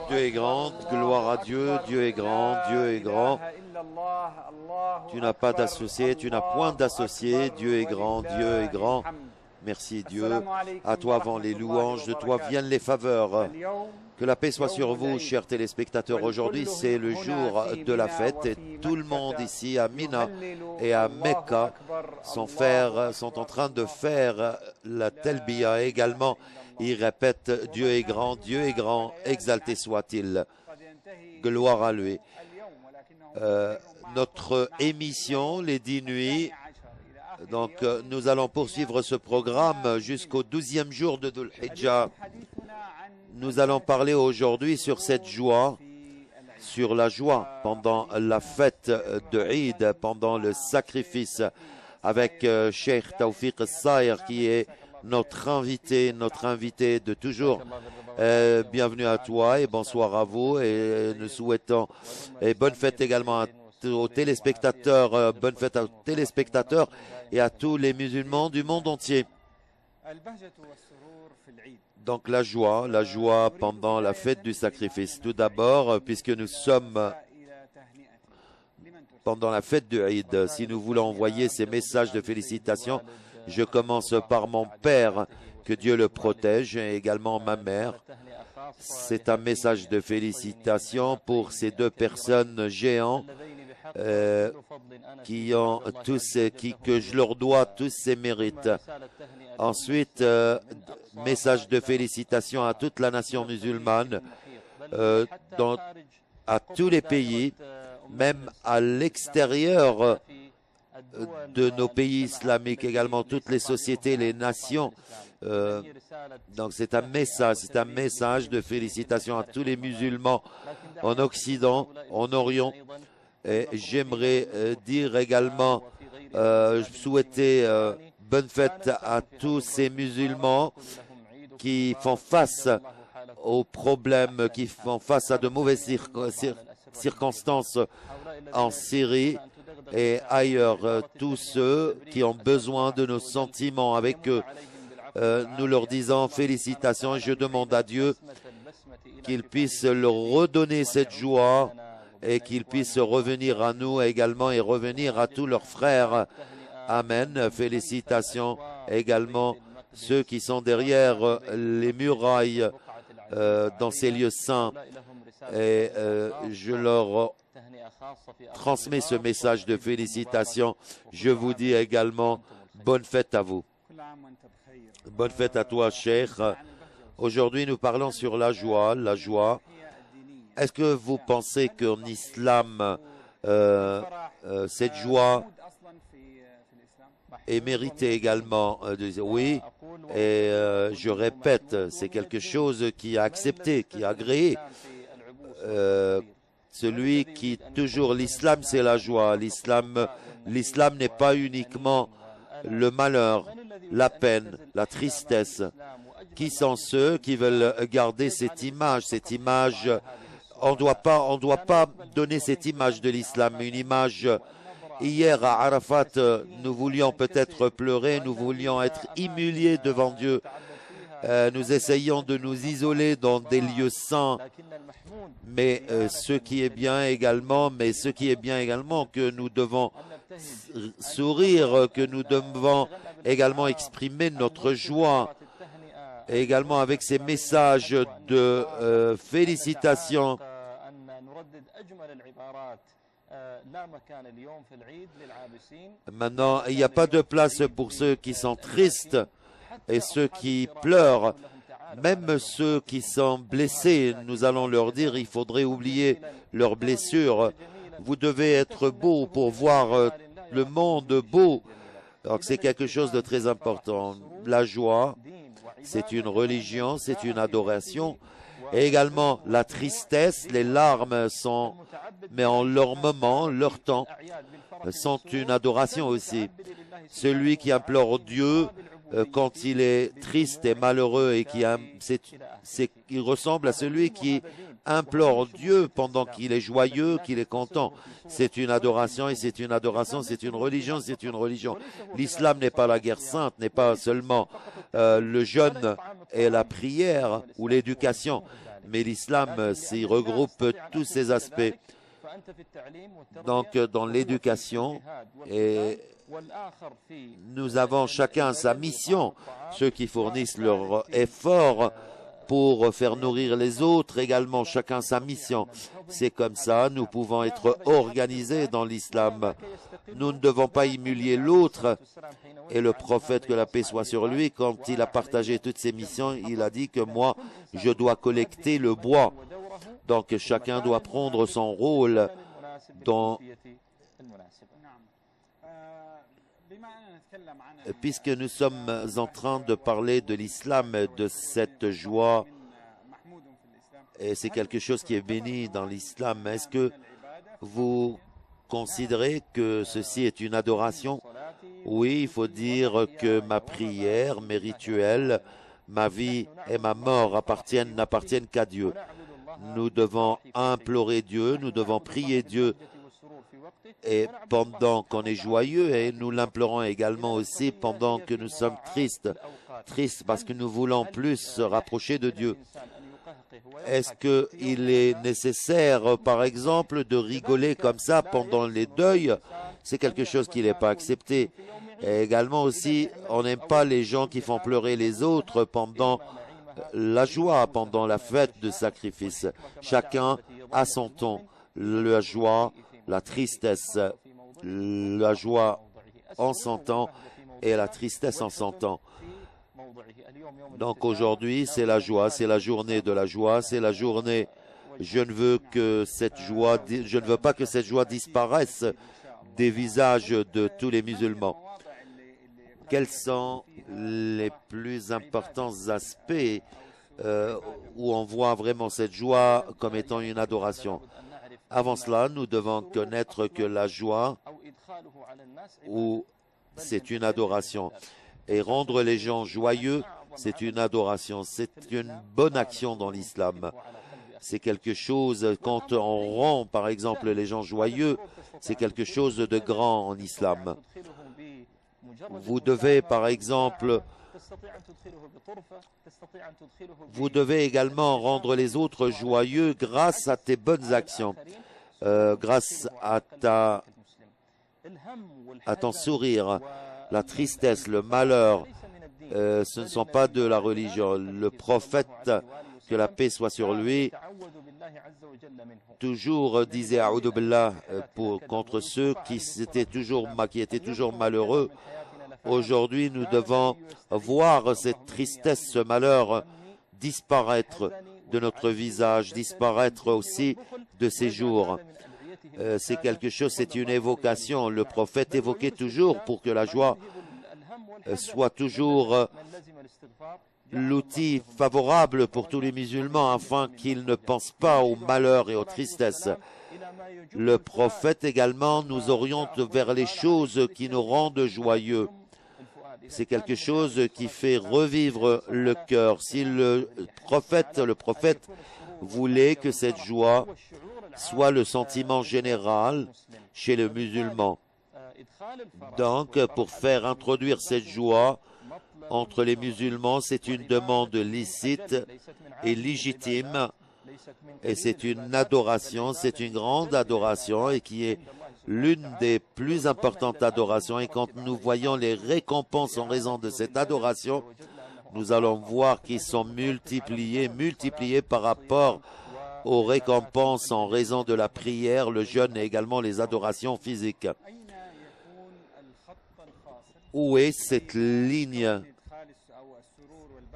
Dieu est grand, gloire à Dieu, Dieu est grand, Dieu est grand. Tu n'as pas d'associé, tu n'as point d'associé, Dieu est grand, Dieu est grand. Merci Dieu. À toi vont les louanges, de toi viennent les faveurs. Que la paix soit sur vous, chers téléspectateurs. Aujourd'hui, c'est le jour de la fête et tout le monde ici à Mina et à Mecca sont en train de faire la Telbiya également. Ils répètent Dieu est grand, exalté soit-il. Gloire à lui. Notre émission, les 10 nuits. Donc, nous allons poursuivre ce programme jusqu'au 12e jour de Dhul Hijjah. Nous allons parler aujourd'hui sur cette joie, sur la joie pendant la fête de Eid, pendant le sacrifice, avec Cheikh Tawfiq Saïr qui est notre invité de toujours. Bienvenue à toi et bonsoir à vous et nous souhaitons et bonne fête également aux téléspectateurs, bonne fête aux téléspectateurs et à tous les musulmans du monde entier. Donc la joie pendant la fête du sacrifice. Tout d'abord, puisque nous sommes pendant la fête de Eid, si nous voulons envoyer ces messages de félicitations, je commence par mon père, que Dieu le protège, et également ma mère. C'est un message de félicitations pour ces deux personnes géants que je leur dois tous ces mérites. Ensuite, message de félicitations à toute la nation musulmane, à tous les pays, même à l'extérieur de nos pays islamiques, également toutes les sociétés, les nations. Donc c'est un message de félicitations à tous les musulmans en Occident, en Orient. Et j'aimerais dire également, souhaiter bonne fête à tous ces musulmans qui font face aux problèmes, qui font face à de mauvaises circonstances en Syrie et ailleurs. Tous ceux qui ont besoin de nos sentiments avec eux, nous leur disons félicitations et je demande à Dieu qu'il puisse leur redonner cette joie et qu'ils puissent revenir à nous également et revenir à tous leurs frères. Amen. Félicitations également ceux qui sont derrière les murailles dans ces lieux saints. Et je leur transmets ce message de félicitations. Je vous dis également bonne fête à vous. Bonne fête à toi, Cheikh. Aujourd'hui, nous parlons sur la joie. La joie. Est-ce que vous pensez qu'en islam, cette joie est méritée également? Oui, et je répète, c'est quelque chose qui a accepté, qui a agréé. Celui qui toujours l'islam, c'est la joie. L'islam n'est pas uniquement le malheur, la peine, la tristesse. Qui sont ceux qui veulent garder cette image? On ne doit pas donner cette image de l'islam, une image. Hier à Arafat, nous voulions peut-être pleurer, nous voulions être humiliés devant Dieu. Nous essayons de nous isoler dans des lieux saints. Mais ce qui est bien également, que nous devons sourire, que nous devons également exprimer notre joie. Et également avec ces messages de félicitations. Maintenant, il n'y a pas de place pour ceux qui sont tristes et ceux qui pleurent. Même ceux qui sont blessés, nous allons leur dire, il faudrait oublier leurs blessures. Vous devez être beau pour voir le monde beau. Donc c'est quelque chose de très important. La joie, c'est une religion, c'est une adoration. Et également la tristesse, les larmes sont, mais en leur moment, leur temps, sont une adoration aussi. Celui qui implore Dieu quand il est triste et malheureux et il ressemble à celui qui implore Dieu pendant qu'il est joyeux, qu'il est content. C'est une adoration et c'est une adoration, c'est une religion, c'est une religion. L'islam n'est pas la guerre sainte, n'est pas seulement le jeûne et la prière ou l'éducation. mais l'islam s'y regroupe tous ces aspects. Donc, dans l'éducation, et nous avons chacun sa mission, ceux qui fournissent leur effort pour faire nourrir les autres, également chacun sa mission. C'est comme ça, nous pouvons être organisés dans l'islam. Nous ne devons pas humilier l'autre. Et le prophète, que la paix soit sur lui, quand il a partagé toutes ses missions, il a dit que moi, je dois collecter le bois. Donc chacun doit prendre son rôle dans... Puisque nous sommes en train de parler de l'islam, de cette joie, et c'est quelque chose qui est béni dans l'islam, est-ce que vous considérez que ceci est une adoration? Oui, il faut dire que ma prière, mes rituels, ma vie et ma mort n'appartiennent qu'à Dieu. Nous devons implorer Dieu, nous devons prier Dieu, et pendant qu'on est joyeux, et nous l'implorons également aussi pendant que nous sommes tristes parce que nous voulons plus se rapprocher de Dieu. Est-ce qu'il est nécessaire, par exemple, de rigoler comme ça pendant les deuils? C'est quelque chose qui n'est pas accepté. Et également aussi, on n'aime pas les gens qui font pleurer les autres pendant la joie, pendant la fête de sacrifice. Chacun a son ton. La joie, la tristesse, la joie en son temps et la tristesse en son temps. Donc aujourd'hui, c'est la joie, c'est la journée de la joie, c'est la journée. Je ne veux pas que cette joie disparaisse des visages de tous les musulmans. Quels sont les plus importants aspects où on voit vraiment cette joie comme étant une adoration? Avant cela, nous devons connaître que la joie, c'est une adoration. Et rendre les gens joyeux, c'est une adoration. C'est une bonne action dans l'islam. C'est quelque chose, quand on rend, par exemple, les gens joyeux, c'est quelque chose de grand en islam. Vous devez, par exemple, vous devez également rendre les autres joyeux grâce à tes bonnes actions, grâce à ton sourire. La tristesse, le malheur, ce ne sont pas de la religion. Le prophète, que la paix soit sur lui, toujours disait A'udhu Billah contre ceux qui étaient toujours malheureux. Aujourd'hui, nous devons voir cette tristesse, ce malheur disparaître de notre visage, disparaître aussi de ces jours. C'est quelque chose, c'est une évocation. Le prophète évoquait toujours pour que la joie soit toujours l'outil favorable pour tous les musulmans afin qu'ils ne pensent pas au malheur et aux tristesses. Le prophète également nous oriente vers les choses qui nous rendent joyeux. C'est quelque chose qui fait revivre le cœur. Si le prophète voulait que cette joie soit le sentiment général chez les musulmans. Donc, pour faire introduire cette joie entre les musulmans, c'est une demande licite et légitime, et c'est une adoration, c'est une grande adoration, et qui est l'une des plus importantes adorations. Et quand nous voyons les récompenses en raison de cette adoration, nous allons voir qu'ils sont multipliés par rapport aux récompenses en raison de la prière, le jeûne et également les adorations physiques. Où est cette ligne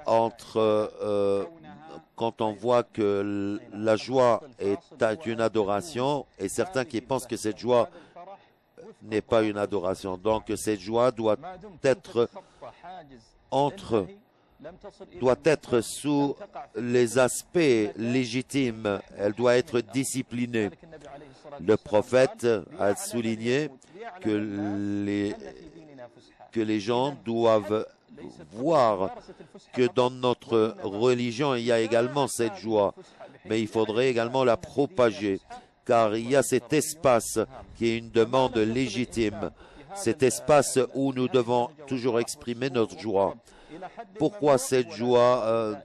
entre quand on voit que la joie est une adoration et certains qui pensent que cette joie n'est pas une adoration. Donc cette joie doit être sous les aspects légitimes, elle doit être disciplinée. Le prophète a souligné que les gens doivent voir que dans notre religion, il y a également cette joie, mais il faudrait également la propager, car il y a cet espace qui est une demande légitime, cet espace où nous devons toujours exprimer notre joie. Pourquoi cette joie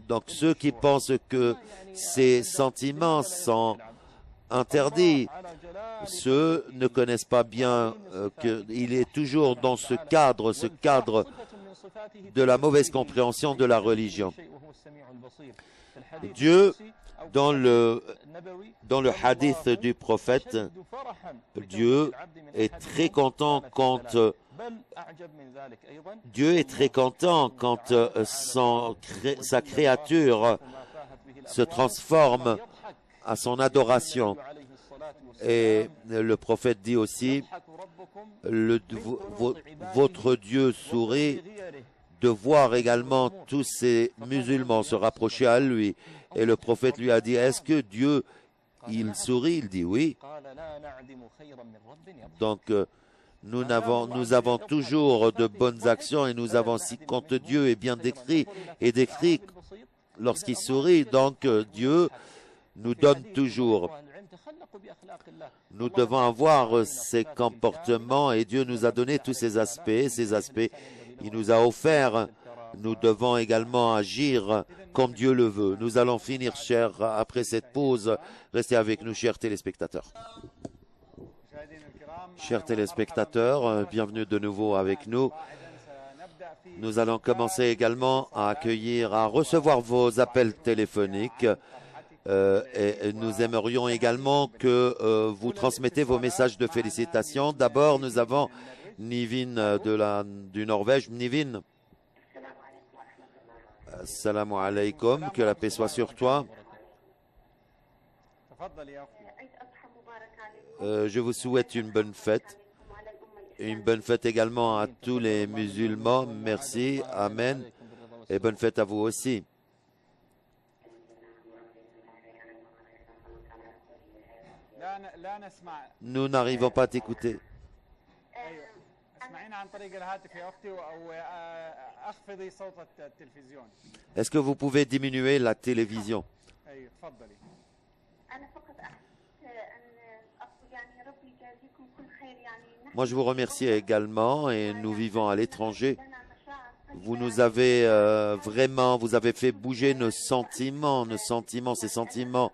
Donc ceux qui pensent que ces sentiments sont interdits, ceux ne connaissent pas bien qu'il est toujours dans ce cadre de la mauvaise compréhension de la religion. Dieu, dans le hadith du prophète, Dieu est très content quand sa créature se transforme à son adoration. Et le prophète dit aussi, votre Dieu sourit de voir également tous ces musulmans se rapprocher à lui. Et le prophète lui a dit, est-ce que Dieu, il sourit? Il dit oui. Donc, nous avons toujours de bonnes actions et nous avons, si quand Dieu est bien décrit lorsqu'il sourit, donc Dieu nous donne toujours. Nous devons avoir ces comportements et Dieu nous a donné tous ces aspects, il nous a offert. Nous devons également agir comme Dieu le veut. Nous allons finir, après cette pause. Restez avec nous, chers téléspectateurs. Chers téléspectateurs, bienvenue de nouveau avec nous. Nous allons commencer également à recevoir vos appels téléphoniques. Et nous aimerions également que vous transmettez vos messages de félicitations. D'abord, nous avons Nivin du Norvège. Nivin. Assalamu alaikum, que la paix soit sur toi. Je vous souhaite une bonne fête. Une bonne fête également à tous les musulmans. Merci, Amen. Et bonne fête à vous aussi. Nous n'arrivons pas à t'écouter. Est-ce que vous pouvez diminuer la télévision? Moi, je vous remercie également et nous vivons à l'étranger. Vous nous avez vous avez fait bouger nos sentiments, ces sentiments.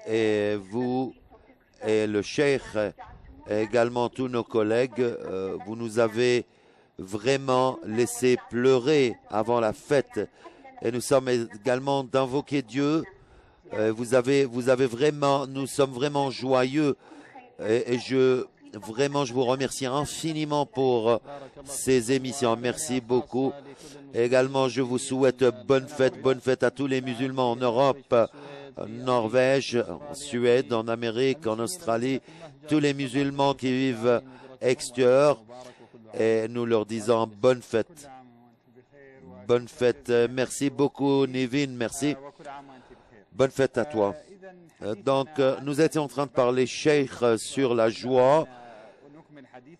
Et vous et le cheikh et également tous nos collègues, vous nous avez vraiment laissé pleurer avant la fête. Et nous sommes également d'invoquer Dieu. Nous sommes vraiment joyeux. Et je vous remercie infiniment pour ces émissions. Merci beaucoup. Et également, je vous souhaite bonne fête à tous les musulmans en Europe, en Norvège, en Suède, en Amérique, en Australie, tous les musulmans qui vivent extérieurs, et nous leur disons bonne fête. Bonne fête. Merci beaucoup, Nivin. Merci. Bonne fête à toi. Donc, nous étions en train de parler, Cheikh, sur la joie.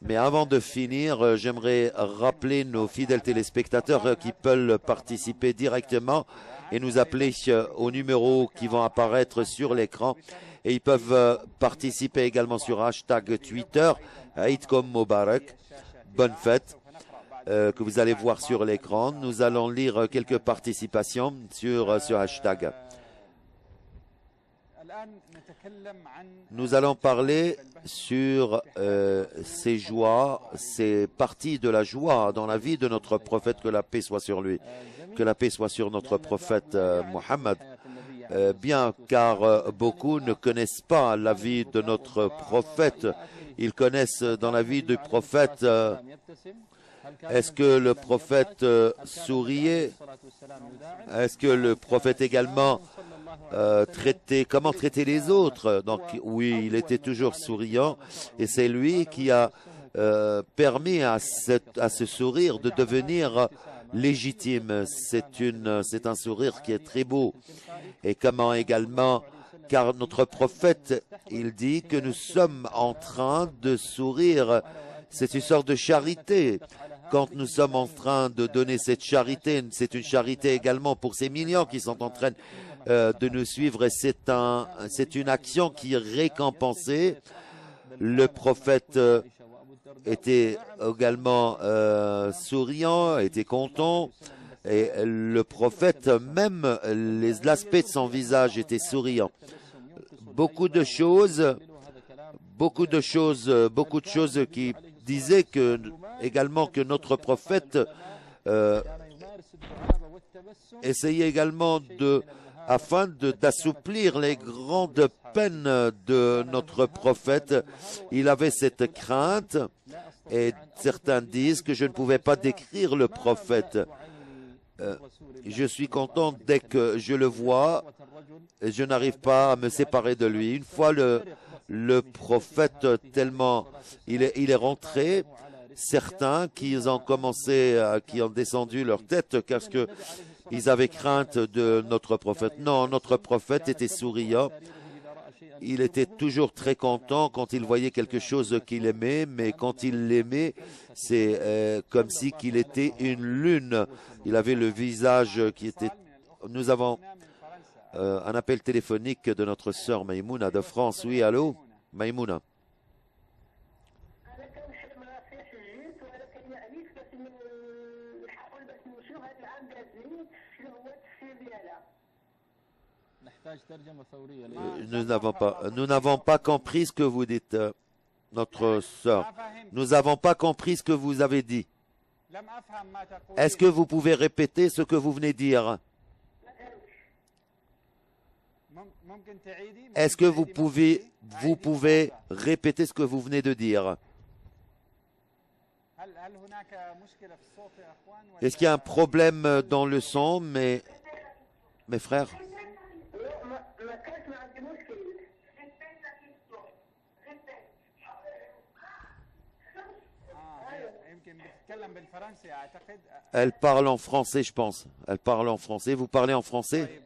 Mais avant de finir, j'aimerais rappeler nos fidèles téléspectateurs qui peuvent participer directement et nous appeler aux numéros qui vont apparaître sur l'écran. Et ils peuvent participer également sur hashtag Twitter, Aïdkom Mubarak, bonne fête, que vous allez voir sur l'écran. Nous allons lire quelques participations sur ce hashtag. Nous allons parler sur ces joies, ces parties de la joie dans la vie de notre prophète, que la paix soit sur lui, que la paix soit sur notre prophète Mohammed. Bien, car beaucoup ne connaissent pas la vie de notre prophète. Ils connaissent dans la vie du prophète, est-ce que le prophète souriait? Est-ce que le prophète également comment traiter les autres? Donc oui, il était toujours souriant et c'est lui qui a permis à ce sourire de devenir légitime. C'est un sourire qui est très beau. Et comment également, car notre prophète, il dit que nous sommes en train de sourire. C'est une sorte de charité. Quand nous sommes en train de donner cette charité, c'est une charité également pour ces millions qui sont en train de nous suivre. Et c'est une action qui est récompensée. Le prophète était également souriant, était content. Et le prophète, même l'aspect de son visage était souriant. Beaucoup de choses qui disaient également que notre prophète essayait également afin d'assouplir les grandes peines de notre prophète. Il avait cette crainte et certains disent que je ne pouvais pas décrire le prophète. Je suis content dès que je le vois et je n'arrive pas à me séparer de lui. Une fois le prophète tellement il est rentré, certains qui ont descendu leur tête parce que ils avaient crainte de notre prophète. Non, notre prophète était souriant. Il était toujours très content quand il voyait quelque chose qu'il aimait, mais quand il l'aimait, c'est comme si qu'il était une lune. Il avait le visage qui était... Nous avons un appel téléphonique de notre sœur Maïmouna de France. Oui, allô, Maïmouna. Nous n'avons pas compris ce que vous dites, notre sœur. Nous n'avons pas compris ce que vous avez dit. Est-ce que vous pouvez répéter ce que vous venez de dire? Est-ce que vous pouvez répéter ce que vous venez de dire? Est-ce qu'il y a un problème dans le son, mes frères? Elle parle en français, je pense. Elle parle en français. Vous parlez en français?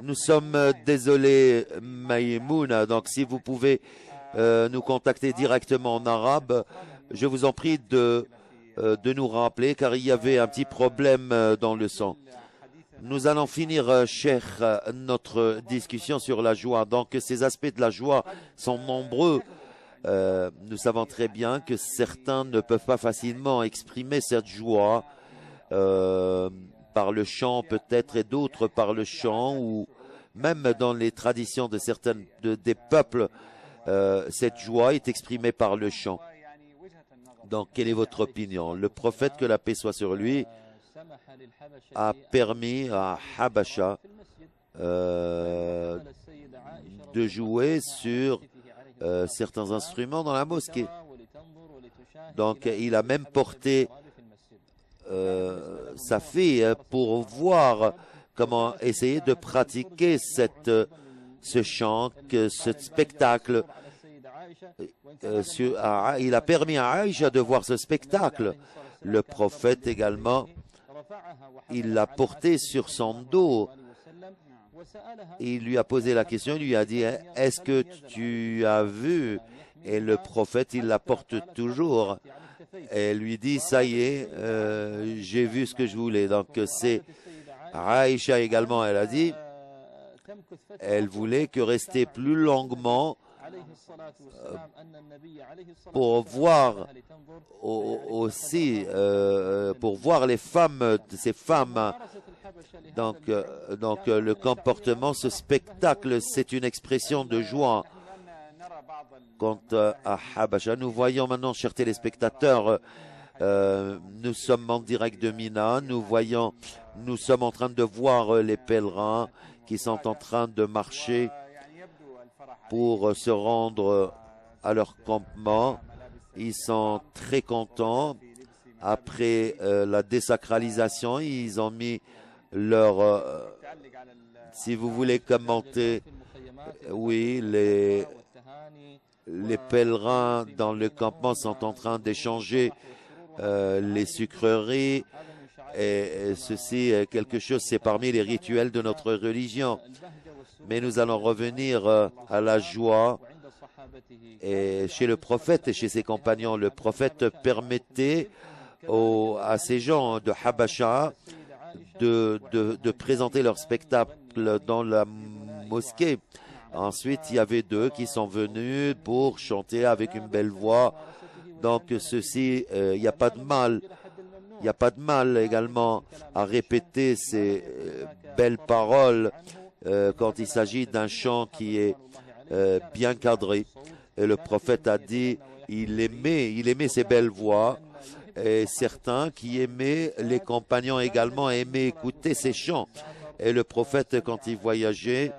Nous sommes désolés, Maïmouna. Donc, si vous pouvez nous contacter directement en arabe, je vous en prie de nous rappeler, car il y avait un petit problème dans le son. Nous allons finir, cher, notre discussion sur la joie. Donc, ces aspects de la joie sont nombreux. Nous savons très bien que certains ne peuvent pas facilement exprimer cette joie par le chant peut-être et d'autres par le chant ou même dans les traditions de des peuples, cette joie est exprimée par le chant. Donc, quelle est votre opinion? Le prophète, que la paix soit sur lui, a permis à Habasha de jouer sur certains instruments dans la mosquée. Donc, il a même porté sa fille pour voir comment essayer de pratiquer ce chant, ce spectacle. Il a permis à Aïcha de voir ce spectacle. Le prophète également, il l'a porté sur son dos. Il lui a posé la question, il lui a dit, est-ce que tu as vu? Et le prophète, il la porte toujours. Et elle lui dit, ça y est, j'ai vu ce que je voulais. Donc c'est Aïcha également, elle a dit, elle voulait que rester plus longuement pour voir aussi, pour voir les femmes, ces femmes. Donc le comportement, ce spectacle, c'est une expression de joie. Quant à Habasha, nous voyons maintenant, chers téléspectateurs, nous sommes en direct de Mina, nous sommes en train de voir les pèlerins qui sont en train de marcher pour se rendre à leur campement. Ils sont très contents. Après la désacralisation, ils ont mis si vous voulez commenter, oui, les pèlerins dans le campement sont en train d'échanger les sucreries et ceci est quelque chose, c'est parmi les rituels de notre religion. Mais nous allons revenir à la joie. Et chez le prophète et chez ses compagnons, le prophète permettait à ces gens de Habasha de présenter leur spectacle dans la mosquée. Ensuite, il y avait deux qui sont venus pour chanter avec une belle voix. Donc, ceci, il n'y a pas de mal. Il n'y a pas de mal également à répéter ces belles paroles quand il s'agit d'un chant qui est bien cadré. Et le prophète a dit, il aimait ces belles voix. Et certains qui aimaient, les compagnons également aimaient écouter ces chants. Et le prophète, quand il voyageait,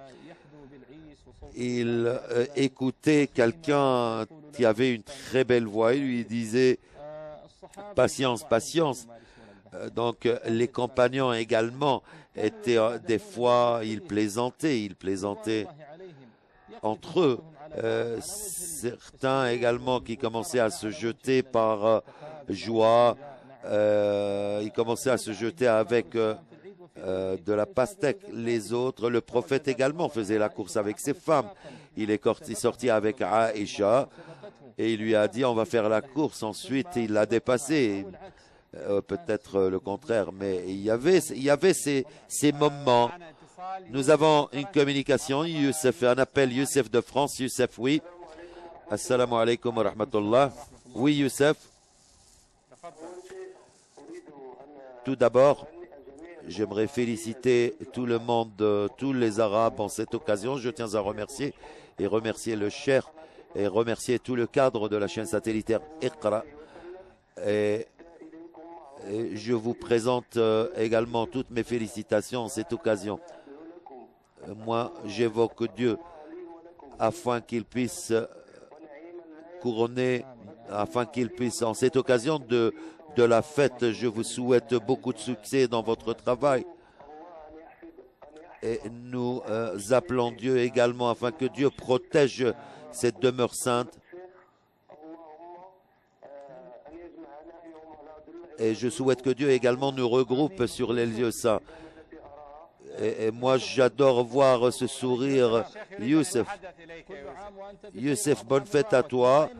il écoutait quelqu'un qui avait une très belle voix. Il lui disait, patience, patience. Donc les compagnons également étaient, des fois, ils plaisantaient entre eux. Certains également qui commençaient à se jeter par joie, ils commençaient à se jeter avec de la pastèque. Les autres, le prophète également faisait la course avec ses femmes. Il est sorti avec Aïcha et il lui a dit on va faire la course. Ensuite, il l'a dépassé. Peut-être le contraire, mais il y avait ces moments. Nous avons une communication, Youssef, un appel Youssef de France. Youssef, oui. Assalamu alaikum wa rahmatullah. Oui, Youssef. Tout d'abord, j'aimerais féliciter tout le monde, tous les Arabes en cette occasion. Je tiens à remercier le Cheikh et remercier tout le cadre de la chaîne satellitaire Iqra. Et je vous présente également toutes mes félicitations en cette occasion. Moi, j'évoque Dieu afin qu'il puisse couronner, afin qu'il puisse, en cette occasion de la fête, je vous souhaite beaucoup de succès dans votre travail. Et nous appelons Dieu également afin que Dieu protège cette demeure sainte. Et je souhaite que Dieu également nous regroupe sur les lieux saints. Et moi, j'adore voir ce sourire. Youssef, bonne fête à toi.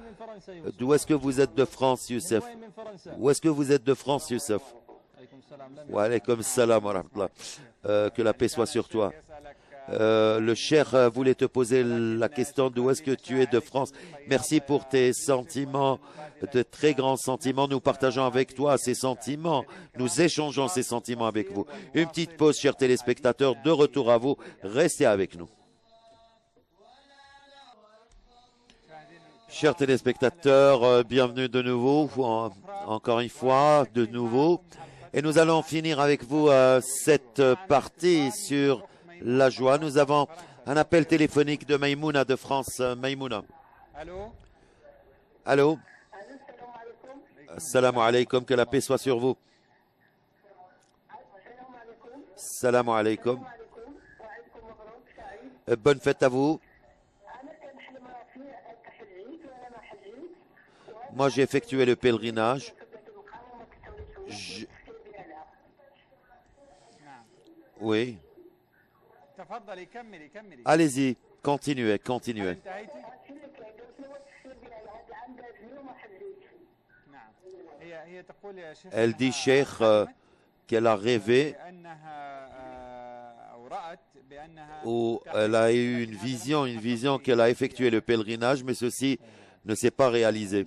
D'où est-ce que vous êtes de France, Youssef? Où est-ce que vous êtes de France, Youssef? Wa alaykum salam wa rahmatullah. Que la paix soit sur toi. Le Cheikh voulait te poser la question d'où est-ce que tu es de France. Merci pour tes sentiments, de très grands sentiments. Nous partageons avec toi ces sentiments. Nous échangeons ces sentiments avec vous. Une petite pause, chers téléspectateurs. De retour à vous. Restez avec nous. Chers téléspectateurs, bienvenue de nouveau, encore une fois, de nouveau. Et nous allons finir avec vous cette partie sur la joie. Nous avons un appel téléphonique de Maïmouna de France. Maïmouna. Allô? Allô? Assalamu alaikum, que la paix soit sur vous. Assalamu alaikum. Bonne fête à vous. Moi, j'ai effectué le pèlerinage. Oui. Allez-y, continuez. Elle dit, Cheikh, qu'elle a rêvé ou elle a eu une vision qu'elle a effectué le pèlerinage, mais ceci ne s'est pas réalisé.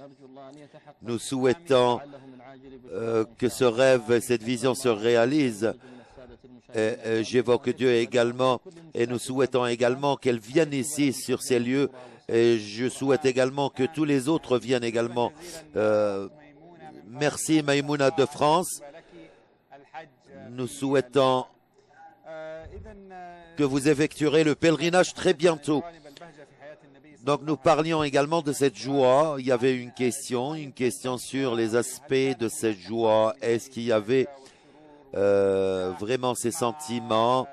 Nous souhaitons que ce rêve, cette vision se réalise. J'évoque Dieu également et nous souhaitons également qu'elle vienne ici sur ces lieux et je souhaite également que tous les autres viennent également. Merci Maïmouna de France. Nous souhaitons que vous effectuerez le pèlerinage très bientôt. Donc nous parlions également de cette joie. Il y avait une question sur les aspects de cette joie. Est-ce qu'il y avait vraiment ces sentiments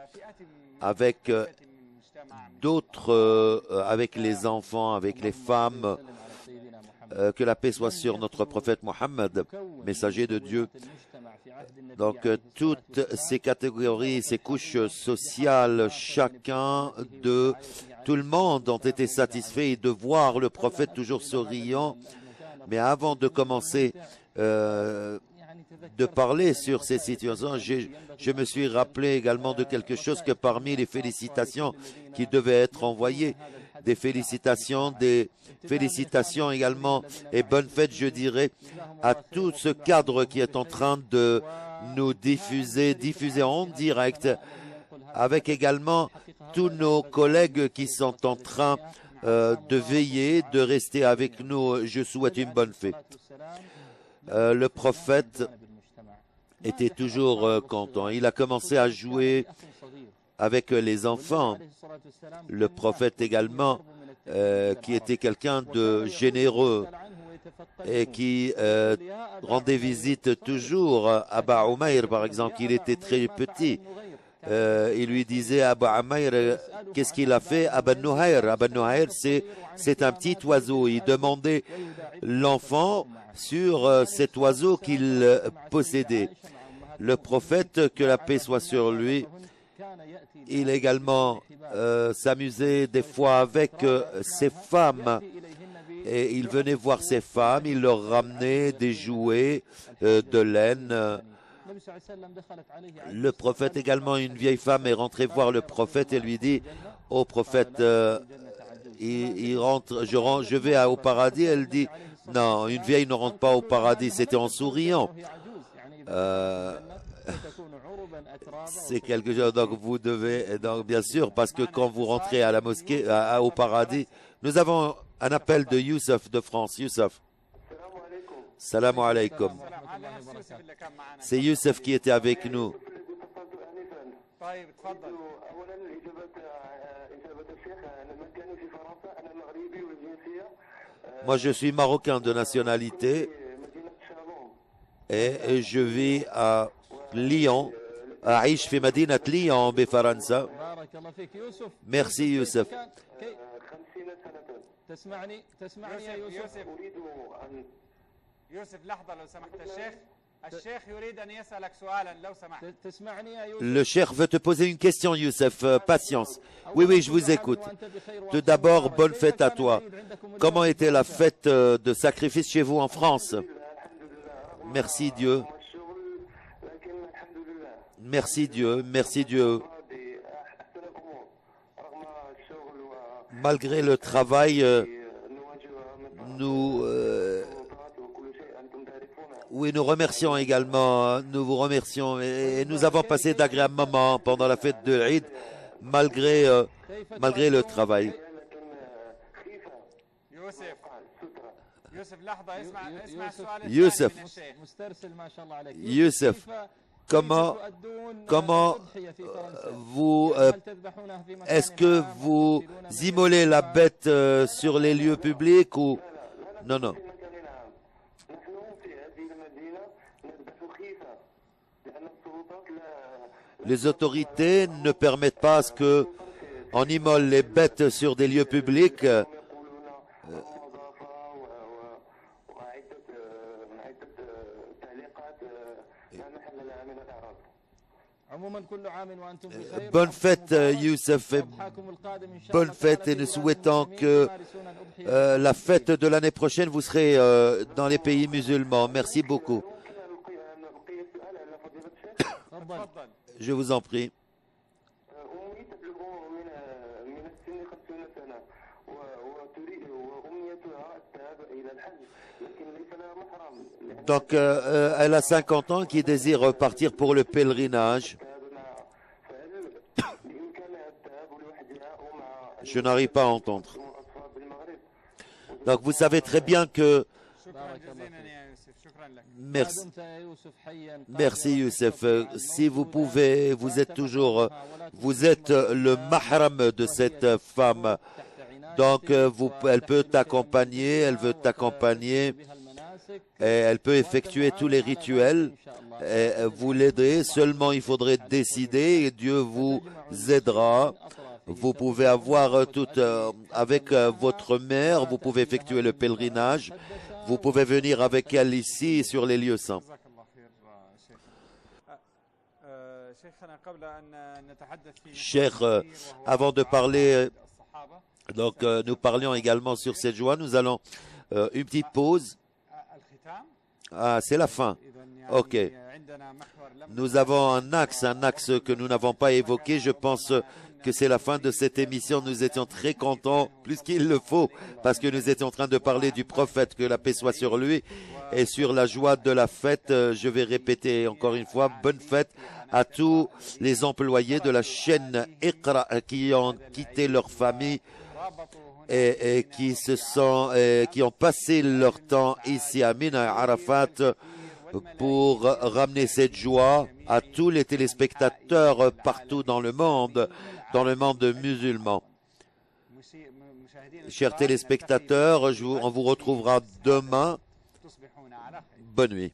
avec d'autres, avec les enfants, avec les femmes, que la paix soit sur notre prophète Mohammed, messager de Dieu. Donc toutes ces catégories, ces couches sociales, tout le monde ont été satisfaits de voir le prophète toujours souriant. Mais avant de commencer de parler sur ces situations, je me suis rappelé également de quelque chose que parmi les félicitations qui devaient être envoyées, des félicitations également et bonne fête, je dirais, à tout ce cadre qui est en train de nous diffuser en direct, avec également tous nos collègues qui sont en train de veiller, de rester avec nous. Je souhaite une bonne fête. Le prophète était toujours content. Il a commencé à jouer avec les enfants. Le prophète également, qui était quelqu'un de généreux et qui rendait visite toujours à Aba Umayr, par exemple. Il était très petit. Il lui disait à Aba Umayr, qu'est-ce qu'il a fait? Aba Nuhayr. Aba Nuhayr, c'est un petit oiseau. Il demandait l'enfant sur cet oiseau qu'il possédait. Le prophète, que la paix soit sur lui, il également s'amusait des fois avec ses femmes. Et il venait voir ses femmes, il leur ramenait des jouets de laine. Le prophète également, une vieille femme est rentrée voir le prophète et lui dit, ô prophète, il rentre, je vais au paradis. Elle dit, non, une vieille ne rentre pas au paradis. C'était en souriant. C'est quelque chose, donc vous devez, donc bien sûr, parce que quand vous rentrez à la mosquée, au paradis, nous avons un appel de Youssef de France. Youssef. Salam alaikum. C'est Youssef qui était avec nous. Moi, je suis marocain de nationalité et je vis à Lyon, أعيش في مدينة ليون بفرنسا. Merci Youssef. تسمعني يا يوسف؟ أريد أن يوسف لحظة لو سمحت. الشيخ يريد أن يسألك سؤالا لو سمحت. تسمعني يا يوسف؟ Le cheikh veut te poser une question, Youssef. Patience. Oui, je vous écoute. Tout d'abord, bonne fête à toi. Comment était la fête de sacrifice chez vous en France? Merci Dieu. Merci Dieu, merci Dieu. Malgré le travail, nous remercions également, nous vous remercions et nous avons passé d'agréables moments pendant la fête de l'Eid, malgré le travail. Youssef, comment est-ce que vous immolez la bête sur les lieux publics ou non? Les autorités ne permettent pas à ce que on immole les bêtes sur des lieux publics. Bonne fête Youssef, bonne fête et nous souhaitons que la fête de l'année prochaine vous serez dans les pays musulmans. Merci beaucoup. Je vous en prie. Donc, elle a 50 ans qui désire partir pour le pèlerinage. Je n'arrive pas à entendre. Donc, vous savez très bien que... Merci Youssef. Si vous pouvez, vous êtes le mahram de cette femme. Donc, elle peut t'accompagner, elle veut t'accompagner et elle peut effectuer tous les rituels. Et vous l'aiderez, seulement il faudrait décider et Dieu vous aidera. Vous pouvez avoir avec votre mère, vous pouvez effectuer le pèlerinage. Vous pouvez venir avec elle ici sur les lieux saints. Cheikh, avant de parler, donc nous parlions également sur cette joie. Nous allons une petite pause. Ah, c'est la fin. Ok. Nous avons un axe que nous n'avons pas évoqué. Je pense que c'est la fin de cette émission. Nous étions très contents, plus qu'il le faut, parce que nous étions en train de parler du prophète, que la paix soit sur lui, et sur la joie de la fête. Je vais répéter encore une fois, bonne fête à tous les employés de la chaîne Iqra qui ont quitté leur famille et qui ont passé leur temps ici à Mina Arafat pour ramener cette joie à tous les téléspectateurs partout dans le monde musulman. Chers téléspectateurs, on vous retrouvera demain. Bonne nuit.